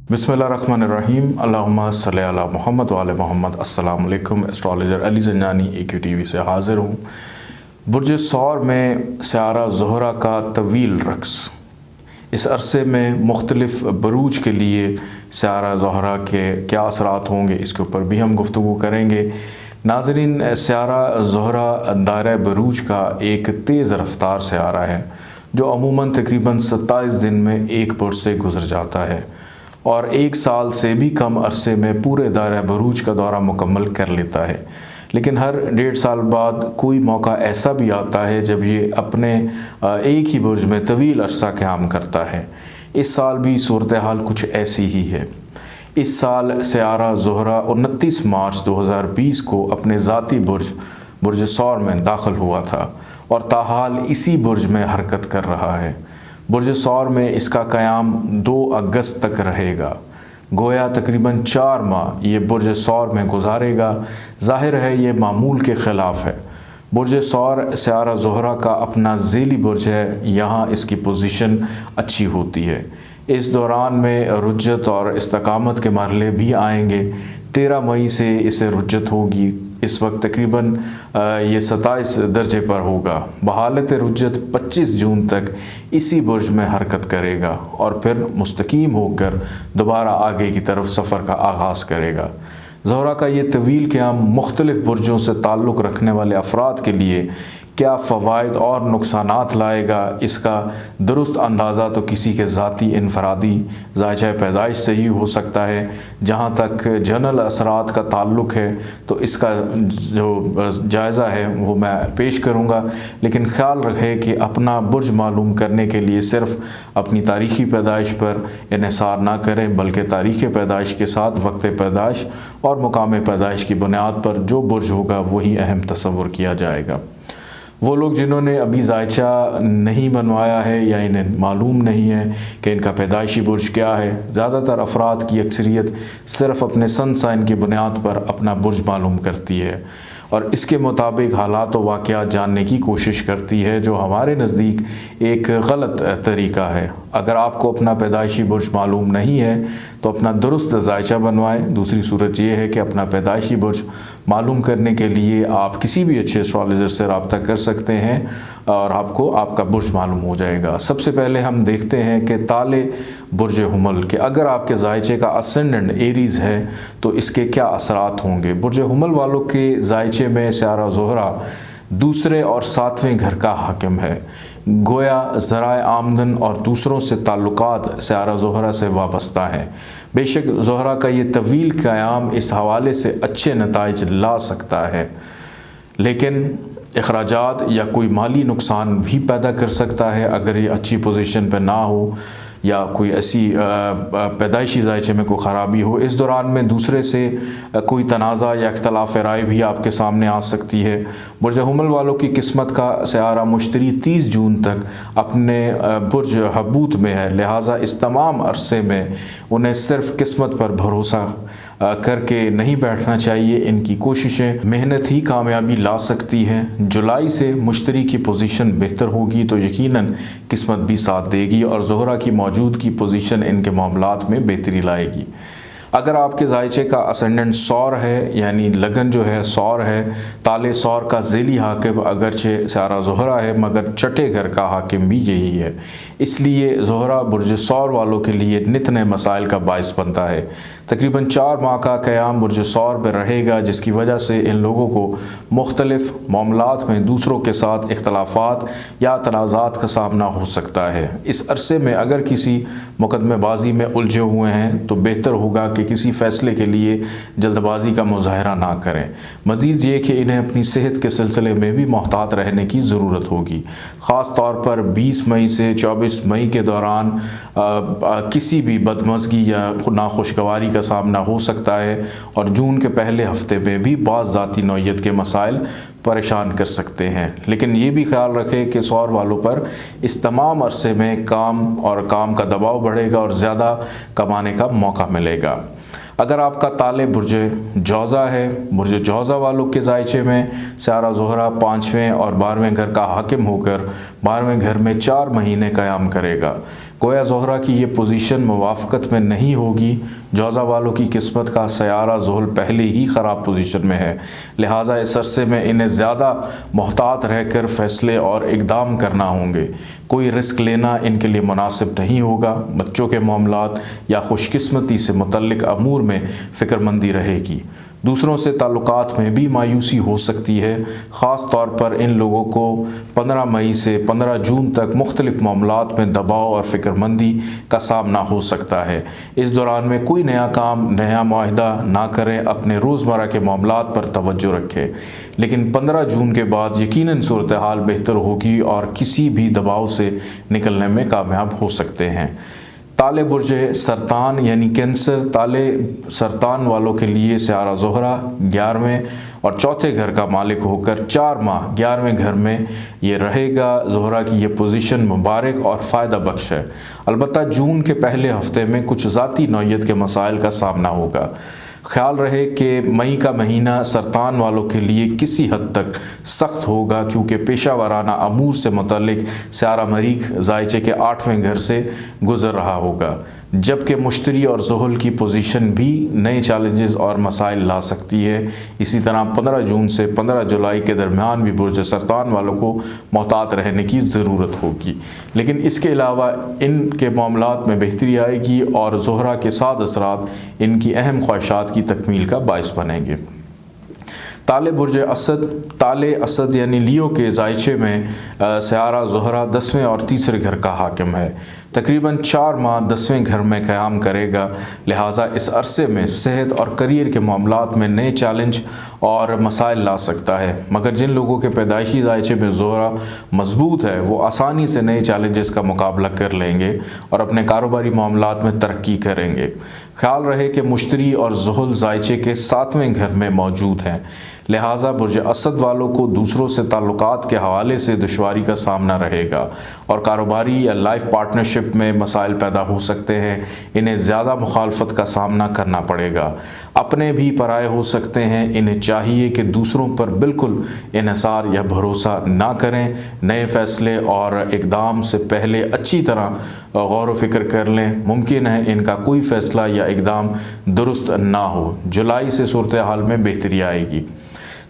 बिस्मिल्लाहिर्रहमानिर्रहीम। अल्लाहुम्मा सल्ली अला मुहम्मद व आले मोहम्मद। अस्सलाम वालेकुम। एस्ट्रोलॉजर अली ज़ंजानी AQTV से हाज़िर हूँ। बुर्ज सौर में सियारा ज़ोहरा का तवील रक्स, इस अरसे में मुख्तलिफ़ बरूज के लिए सियारा ज़ोहरा के क्या असरात होंगे, इसके ऊपर भी हम गुफ्तगू करेंगे। नाज़रीन, सियारा ज़ोहरा दायरा बरूज का एक तेज़ रफ्तार सियारा है जो अमूमन तकरीबन 27 दिन में एक बुर्ज से गुज़र जाता है और एक साल से भी कम अरसे में पूरे दायरा बरूज का दौरा मुकम्मल कर लेता है। लेकिन हर 1.5 साल बाद कोई मौका ऐसा भी आता है जब ये अपने एक ही बुर्ज में तवील अरसा क़याम करता है। इस साल भी सूरत हाल कुछ ऐसी ही है। इस साल सियारा ज़ोहरा 29 मार्च 2020 को अपने ज़ाती बुर्ज सौर में दाखिल हुआ था और ताहाल इसी बुर्ज में हरकत कर रहा है। बुर्ज सौर में इसका क़याम 2 अगस्त तक रहेगा। गोया तकरीबन 4 माह ये बुर्ज सौर में गुजारेगा। ज़ाहिर है ये मामूल के ख़िलाफ़ है। बुर्ज सौर सियारा ज़ोहरा का अपना ज़ेली बुर्ज है, यहाँ इसकी पोजीशन अच्छी होती है। इस दौरान में रुज्जत और इस्तकामत के मरहले भी आएंगे। 13 मई से इसे रुज्जत होगी। इस वक्त तकरीबन ये 27 दर्जे पर होगा। बहालत रुज्जत 25 जून तक इसी बुर्ज में हरकत करेगा और फिर मुस्तकीम होकर दोबारा आगे की तरफ सफ़र का आगाज़ करेगा। ज़ोहरा का ये तवील क़याम मुख्तलिफ़ बुर्जों से ताल्लुक़ रखने वाले अफराद के लिए क्या फ़वाइद और नुकसानात लाएगा, इसका दुरुस्त अंदाज़ा तो किसी के ज़ाती इनफरादी ज़ायचा पैदाइश से ही हो सकता है। जहाँ तक जनरल असरात का ताल्लुक़ है तो इसका जो जायज़ा है वो मैं पेश करूँगा, लेकिन ख़्याल रहे कि अपना बुर्ज मालूम करने के लिए सिर्फ़ अपनी तारीख़ी पैदाइश पर इन्हिसार ना करें, बल्कि तारीख़ पैदाइश के साथ वक्त पैदाइश और मुकाम पैदाइश की बुनियाद पर जो बुर्ज होगा वही अहम तस्वुर किया जाएगा। वो लोग जिन्होंने अभी ज़ायचा नहीं बनवाया है या इन्हें मालूम नहीं है कि इनका पैदाइशी बुर्ज क्या है, ज़्यादातर अफराद की अक्सरियत सिर्फ़ अपने सन साइन की बुनियाद पर अपना बुर्ज मालूम करती है और इसके मुताबिक हालात व वाक़यात जानने की कोशिश करती है, जो हमारे नज़दीक एक गलत तरीका है। अगर आपको अपना पैदाइशी बुर्ज मालूम नहीं है तो अपना दुरुस्त ज़ायचा बनवाएं। दूसरी सूरत ये है कि अपना पैदाइशी बुर्ज मालूम करने के लिए आप किसी भी अच्छे एस्ट्रोलॉजर से रब्ता कर सकते हैं और आपको आपका बुर्ज मालूम हो जाएगा। सबसे पहले हम देखते हैं कि ताले बुर्ज हुमल के अगर आपके ज़ायचे का असेंडेंट एरीज़ है तो इसके क्या असरात होंगे। बुर्ज हुमल वालों के ज़ायचे में सियारा ज़ोहरा दूसरे और 7वें घर का हाकिम है। गोया ज़राए आमदन और दूसरों से ताल्लुकात सियारा ज़ोहरा से वाबस्ता हैं। बेशक ज़ोहरा का ये तवील क़याम इस हवाले से अच्छे नताइज ला सकता है, लेकिन अखराजात या कोई माली नुकसान भी पैदा कर सकता है अगर ये अच्छी पोजीशन पर ना हो या कोई ऐसी पैदाइशी ज़ायचे में कोई ख़राबी हो। इस दौरान में दूसरे से कोई तनाज़ा या इख्तलाफ राय भी आपके सामने आ सकती है। बुर्ज हुमल वालों की किस्मत का सियारा मुश्तरी 30 जून तक अपने बुर्ज हबूत में है, लिहाजा इस तमाम अरसे में उन्हें सिर्फ़ किस्मत पर भरोसा करके नहीं बैठना चाहिए। इनकी कोशिशें मेहनत ही कामयाबी ला सकती हैं। जुलाई से मुश्तरी की पोजीशन बेहतर होगी तो यकीनन किस्मत भी साथ देगी और ज़ोहरा की मौजूदगी पोजीशन इनके मामलात में बेहतरी लाएगी। अगर आपके ज़ायचे का असेंडेंट सौर है, यानी लगन जो है सौर है, ताले सौर का ज़ेली हाकिम अगरचे सियारा ज़ोहरा है मगर छठे घर का हाकिम भी यही है, इसलिए ज़ोहरा बुर्ज सौर वालों के लिए नित नए मसाइल का बायस बनता है। तकरीबन 4 माह का क़याम बुर्ज सौर पर रहेगा, जिसकी वजह से इन लोगों को मुख्तलिफ़ मामलात में दूसरों के साथ इख्तलाफात या तनाज़ात का सामना हो सकता है। इस अरसे में अगर किसी मुकदमेबाजी में उलझे हुए हैं तो बेहतर होगा कि किसी फ़ैसले के लिए जल्दबाजी का मुज़ाहरा ना करें। मज़ीद ये कि इन्हें अपनी सेहत के सिलसिले में भी मोहतात रहने की ज़रूरत होगी। ख़ास तौर पर 20 मई से 24 मई के दौरान किसी भी बदमज़गी या नाखुशगवारी का सामना हो सकता है और जून के पहले हफ्ते में भी बाज़ ज़ाती नौइयत के मसाइल परेशान कर सकते हैं। लेकिन ये भी ख्याल रखें कि सौर वालों पर इस तमाम अरसे में काम का दबाव बढ़ेगा और ज़्यादा कमाने का मौका मिलेगा। अगर आपका ताले बुर्ज जौज़ा है, बुर्ज जौज़ा वालों के ज़ायचे में सियारा ज़ोहरा 5वें और 12वें घर का हाकिम होकर 12वें घर में 4 महीने क़याम करेगा। गोया ज़ोहरा की ये पोजीशन मुवाफ़क़त में नहीं होगी। जौज़ा वालों की किस्मत का सयारा ज़ुहल पहले ही ख़राब पोजीशन में है, लिहाजा इस अरसे में इन्हें ज़्यादा मोहतात रहकर फ़ैसले और इक़दाम करना होंगे। कोई रिस्क लेना इनके लिए मुनासिब नहीं होगा। बच्चों के मामलात या खुशकिस्मती से मुतल्लिक़ अमूर में फ़िक्रमंदी रहेगी। दूसरों से ताल्लुकात में भी मायूसी हो सकती है। ख़ास तौर पर इन लोगों को 15 मई से 15 जून तक मुख्तलिफ़ मामलात में दबाव और फ़िक्रमंदी का सामना हो सकता है। इस दौरान में कोई नया काम, नया मुआहदा ना करें, अपने रोज़मर्रा के मामलात पर तवज्जो रखें। लेकिन 15 जून के बाद यकीनन सूरत हाल बेहतर होगी और किसी भी दबाव से निकलने में कामयाब हो सकते हैं। ताले बुर्ज सरतान यानी कैंसर, ताले सरतान वालों के लिए सयारा ज़ोहरा 11वें और चौथे घर का मालिक होकर 4 माह 11वें घर में ये रहेगा। ज़ोहरा की ये पोजीशन मुबारक और फ़ायदा बख्श है। अलबत्ता जून के पहले हफ्ते में कुछ ज़ाती नौइयत के मसाइल का सामना होगा। ख्याल रहे कि मई का महीना सरतान वालों के लिए किसी हद तक सख्त होगा, क्योंकि पेशा वाराना अमूर से मुतल्लिक सयारा मरीख ज़ायचे के 8वें घर से गुज़र रहा होगा, जबकि मुश्तरी और ज़ुहल की पोजीशन भी नए चैलेंजेस और मसाइल ला सकती है। इसी तरह 15 जून से 15 जुलाई के दरमियान भी बुर्ज सरतान वालों को मोहतात रहने की ज़रूरत होगी। लेकिन इसके अलावा इनके मामलात में बेहतरी आएगी और ज़ोहरा के साथ असरात इनकी अहम ख्वाहिशात की तकमील का बाइस बनेंगे। ताले बुर्ज असद, ताले असद यानी लियो के ज़ायचे में सयारा ज़ोहरा 10वें और तीसरे घर का हाकिम है। तकरीबन 4 माह 10वें घर में क़याम करेगा, लिहाजा इस अरसे में सेहत और करियर के मामलात में नए चैलेंज और मसाइल ला सकता है। मगर जिन लोगों के पैदाइशी ज़ायचे में ज़ोहरा मजबूत है, वो आसानी से नए चैलेंजेस का मुकाबला कर लेंगे और अपने कारोबारी मामलात में तरक्की करेंगे। ख्याल रहे कि मुश्तरी और ज़ुहल ज़ायचे के 7वें घर में मौजूद हैं, लिहाजा बुर्ज असद वालों को दूसरों से ताल्लुकात के हवाले से दुश्वारी का सामना रहेगा और कारोबारी या लाइफ पार्टनरशिप में मसाइल पैदा हो सकते हैं। इन्हें ज़्यादा मुखालफत का सामना करना पड़ेगा। अपने भी पराए हो सकते हैं। इन्हें चाहिए कि दूसरों पर बिल्कुल इन्हिसार या भरोसा ना करें। नए फ़ैसले और इक़दाम से पहले अच्छी तरह गौर व फिक्र कर लें। मुमकिन है इनका कोई फ़ैसला या इक़दाम दुरुस्त ना हो। जुलाई से सूरत हाल में बेहतरी आएगी।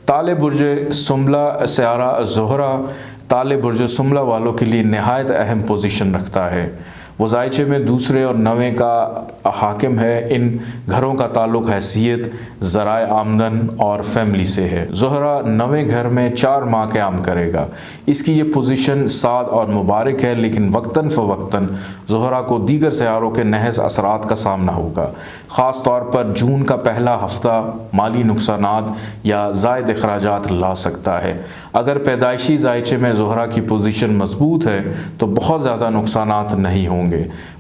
ताले बुर्ज सुमला सयारा ज़ोहरा ताले बुर्ज सुमला वालों के लिए नहायत अहम पोजीशन रखता है। वो ज़ायचे में दूसरे और 9वें का हाकिम है। इन घरों का ताल्लुक़ हैसियत, ज़राए आमदन और फैमिली से है। ज़ोहरा 9वें घर में 4 माह क़याम करेगा। इसकी ये पोजीशन साद और मुबारक है, लेकिन वक्तन फ़वक्तन ज़ोहरा को दीगर सयारों के नहज़ असरात का सामना होगा। ख़ास तौर पर जून का पहला हफ्ता माली नुकसानात या ज़ायद अखराजात ला सकता है। अगर पैदाइशी ज़ायचे में ज़ोहरा की पोजीशन मजबूत है तो बहुत ज़्यादा नुकसानात नहीं होंगे।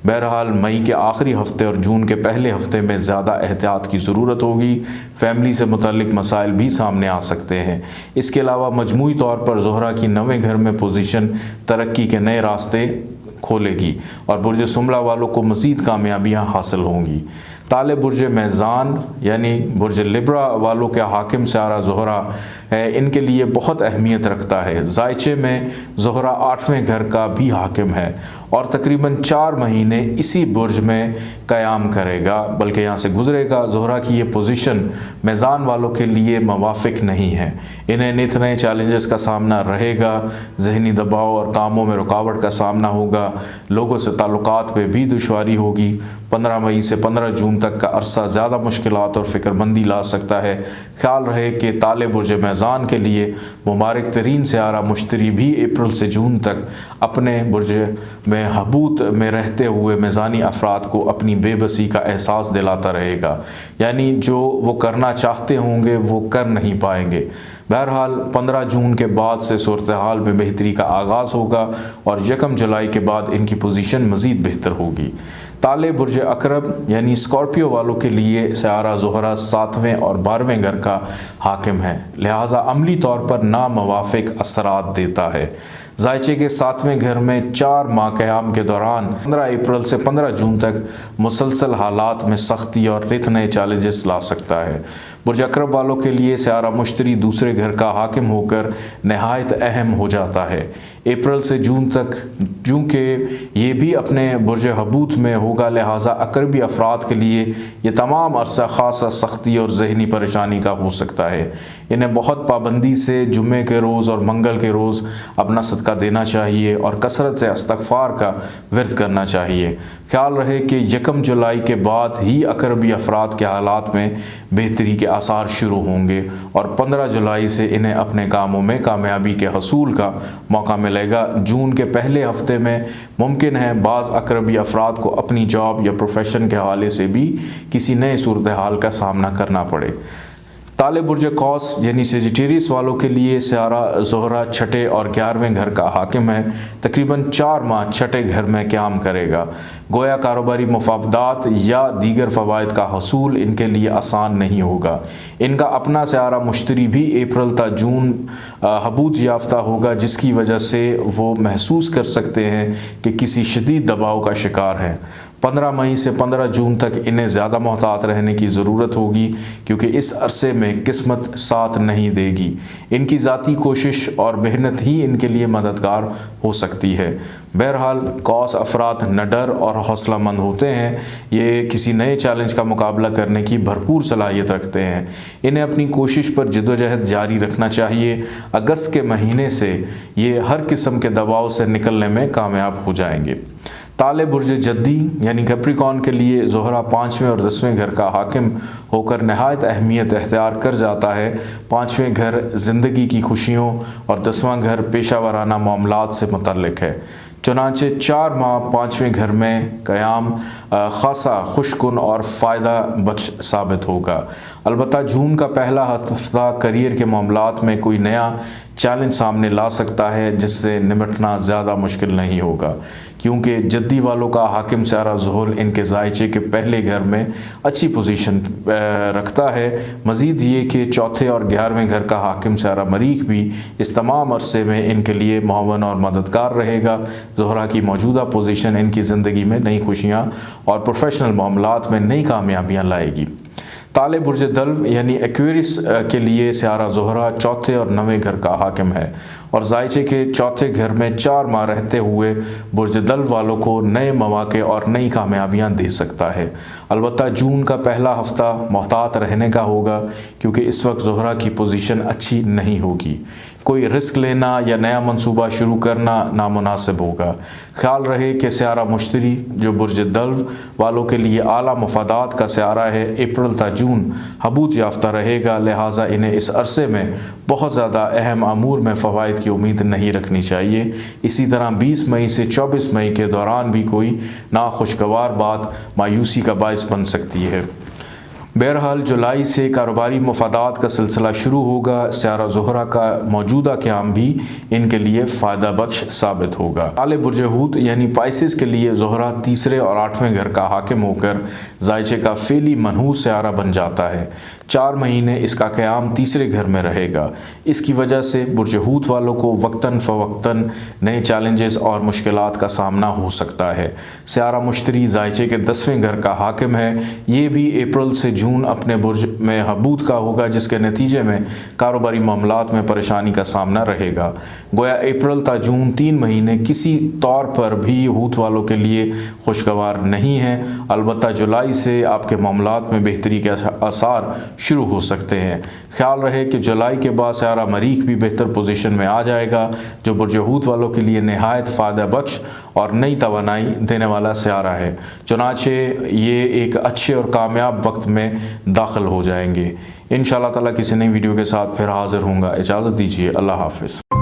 बहरहाल मई के आखिरी हफ्ते और जून के पहले हफ्ते में ज़्यादा एहतियात की ज़रूरत होगी। फैमिली से मुतल्लिक मसाइल भी सामने आ सकते हैं। इसके अलावा मजमूई तौर पर ज़ोहरा की 9वें घर में पोजीशन तरक्की के नए रास्ते खोलेगी और बुर्ज सुमला वालों को मज़ीद कामयाबियाँ हासिल होंगी। ताले बुर्ज मेज़ान यानी बुर्ज लिब्रा वालों के हाकिम सयारा ज़ोहरा है, इनके लिए बहुत अहमियत रखता है। ज़ायचे में ज़ोहरा 8वें घर का भी हाकिम है और तकरीबन 4 महीने इसी बुर्ज में क़याम करेगा, बल्कि यहाँ से गुजरेगा। ज़ोहरा की ये पोजीशन मेज़ान वालों के लिए मुवाफ़िक नहीं है। इन्हें नित नए चैलेंजेस का सामना रहेगा। जहनी दबाव और कामों में रुकावट का सामना होगा। लोगों से ताल्लुकात में भी दुश्वारी होगी। 15 मई से 15 जून तक का अरसा ज़्यादा मुश्किलात और फ़िक्रमंदी ला सकता है। ख्याल रहे कि ताले बुर्ज मेज़ान के लिए मुबारक तरीन सयारा मुश्तरी भी अप्रैल से जून तक अपने बुर्ज में हबूत में रहते हुए मेज़ानी अफराद को अपनी बेबसी का एहसास दिलाता रहेगा, यानी जो वो करना चाहते होंगे वो कर नहीं पाएंगे। बहरहाल 15 जून के बाद से सूरत हाल में बेहतरी का आगाज़ होगा और 1 जुलाई के बाद इनकी पोजीशन मज़ीद बेहतर होगी। ताले बुर्ज अकरब यानी स्कॉर्पियो वालों के लिए सियारा ज़ोहरा 7वें और 12वें घर का हाकिम है, लिहाजा अमली तौर पर नामवाफिक असरात देता है। ज़ायचे के 7वें घर में 4 माह क़याम के दौरान 15 अप्रैल से 15 जून तक मुसलसल हालात में सख्ती और नित नए चैलेंजेस ला सकता है। बुर्ज अकरब वालों के लिए सियारा मुश्तरी दूसरे घर का हाकिम होकर नहायत अहम हो जाता है। अप्रैल से जून तक, चूँकि ये भी अपने बुर्ज हबूत में होगा, लिहाजा अकरबी अफराद के लिए ये तमाम अरसा खासा सख्ती और जहनी परेशानी का हो सकता है। इन्हें बहुत पाबंदी से जुम्मे के रोज़ और मंगल के रोज़ अपना सदका देना चाहिए और कसरत से इस्तग़फ़ार का विर्द करना चाहिए। ख्याल रहे कि 1 जुलाई के बाद ही अकरबी अफराद के हालात में बेहतरी के आसार शुरू होंगे और 15 जुलाई से इन्हें अपने कामों में कामयाबी के हसूल का मौका मिलेगा। जून के पहले हफ्ते में मुमकिन है बाज़ अकरबी अफराद को अपनी जॉब या प्रोफेशन के हवाले से भी किसी नए सूरत हाल का सामना करना पड़े। ताले बुर्ज कौस यानी सेजिटेरियस वालों के लिए सियारा ज़ोहरा 6ठे और 11वें घर का हाकिम है। तकरीबन 4 माह 6ठे घर में क़याम करेगा। गोया कारोबारी मुफावदात या दीगर फ़वाइद का हसूल इनके लिए आसान नहीं होगा। इनका अपना सियारा मुश्तरी भी अप्रैल ता जून हबूत याफ्ता होगा, जिसकी वजह से वो महसूस कर सकते हैं कि किसी शदीद दबाव का शिकार हैं। 15 मई से 15 जून तक इन्हें ज़्यादा मोहतात रहने की ज़रूरत होगी, क्योंकि इस अरसे में किस्मत साथ नहीं देगी। इनकी ज़ाती कोशिश और मेहनत ही इनके लिए मददगार हो सकती है। बहरहाल कौस अफराद निडर और हौसलामंद होते हैं। ये किसी नए चैलेंज का मुकाबला करने की भरपूर सलाहियत रखते हैं। इन्हें अपनी कोशिश पर जद्दोजहद जारी रखना चाहिए। अगस्त के महीने से ये हर किस्म के दबाव से निकलने में कामयाब हो जाएंगे। ताले बुर्ज जद्दी यानी कैप्रिकॉर्न के लिए ज़ोहरा 5वें और 10वें घर का हाकिम होकर नहायत अहमियत इख्तियार कर जाता है। 5वें घर ज़िंदगी की खुशियों और 10वां घर पेशा वराना मामलात से मुतल्लिक है। चुनांचे 4 माह 5वें घर में क़याम ख़ासा खुशकुन और फ़ायदा बख्श साबित होगा। अलबत्ता जून का पहला हफ्ता करियर के मामलात में कोई नया चैलेंज सामने ला सकता है, जिससे निपटना ज़्यादा मुश्किल नहीं होगा, क्योंकि जद्दी वालों का हाकिम सियारा ज़ुहल इनके ज़ायचे के पहले घर में अच्छी पोजीशन रखता है। मज़ीद ये कि 4थे और 11वें घर का हाकिम सियारा मरीख भी इस तमाम अरसे में इनके लिए मुआवन और मददगार रहेगा। ज़ोहरा की मौजूदा पोजीशन इनकी ज़िंदगी में नई खुशियाँ और प्रोफेशनल मामलात में नई कामयाबियाँ लाएगी। ताले बुर्ज दल्व यानी एक्वेरियस के लिए सियारा ज़ोहरा 4थे और 9वें घर का हाकिम है और ज़ायचे के 4थे घर में 4 माह रहते हुए बुर्ज दल्व वालों को नए मौके और नई कामयाबियां दे सकता है। अलबत्ता जून का पहला हफ्ता मोहतात रहने का होगा, क्योंकि इस वक्त ज़ोहरा की पोजीशन अच्छी नहीं होगी। कोई रिस्क लेना या नया मंसूबा शुरू करना नामुनासिब होगा। ख्याल रहे कि सियारा मुश्तरी जो बुर्ज दल्व वालों के लिए आला मुफादात का सियारा है, अप्रैल ता जून हबूत याफ्ता रहेगा, लिहाजा इन्हें इस अरसे में बहुत ज़्यादा अहम अमूर में फ़वाइद की उम्मीद नहीं रखनी चाहिए। इसी तरह 20 मई से 24 मई के दौरान भी कोई नाखुशगवार बात मायूसी का बायस बन सकती है। बहरहाल जुलाई से कारोबारी मफादात का सिलसिला शुरू होगा। सियारा ज़ोहरा का मौजूदा क़याम भी इनके लिए फ़ायदा बख्श साबित होगा। ताले बुर्ज हूत यानी पाइसिस के लिए ज़ोहरा 3रे और 8वें घर का हाकिम होकर ज़ायचे का फ़ेली मनहूस सियारा बन जाता है। 4 महीने इसका क़याम 3रे घर में रहेगा। इसकी वजह से बुर्ज हूत वालों को वक्तन फ़वक्तन नए चैलेंजेस और मुश्किलात का सामना हो सकता है। सियारा मुश्तरी ज़ायचे के 10वें घर का हाकिम है। ये भी अप्रैल से जून अपने बुर्ज में हबूत का होगा, जिसके नतीजे में कारोबारी मामलात में परेशानी का सामना रहेगा। गोया अप्रैल ता जून 3 महीने किसी तौर पर भी हूत वालों के लिए खुशगवार नहीं है। अलबत्ता जुलाई से आपके मामलात में बेहतरी के आसार शुरू हो सकते हैं। ख्याल रहे कि जुलाई के बाद सियारा मरीख भी बेहतर पोजीशन में आ जाएगा, जो बुर्ज हूत वालों के लिए नहायत फ़ायदा बख्श और नई तवानाई देने वाला सियारा है। चुनाचे ये एक अच्छे और कामयाब वक्त में दाखिल हो जाएंगे। इंशाअल्लाह ताला किसी नई वीडियो के साथ फिर हाज़िर होऊंगा। इजाज़त दीजिए। अल्लाह हाफ़िज़।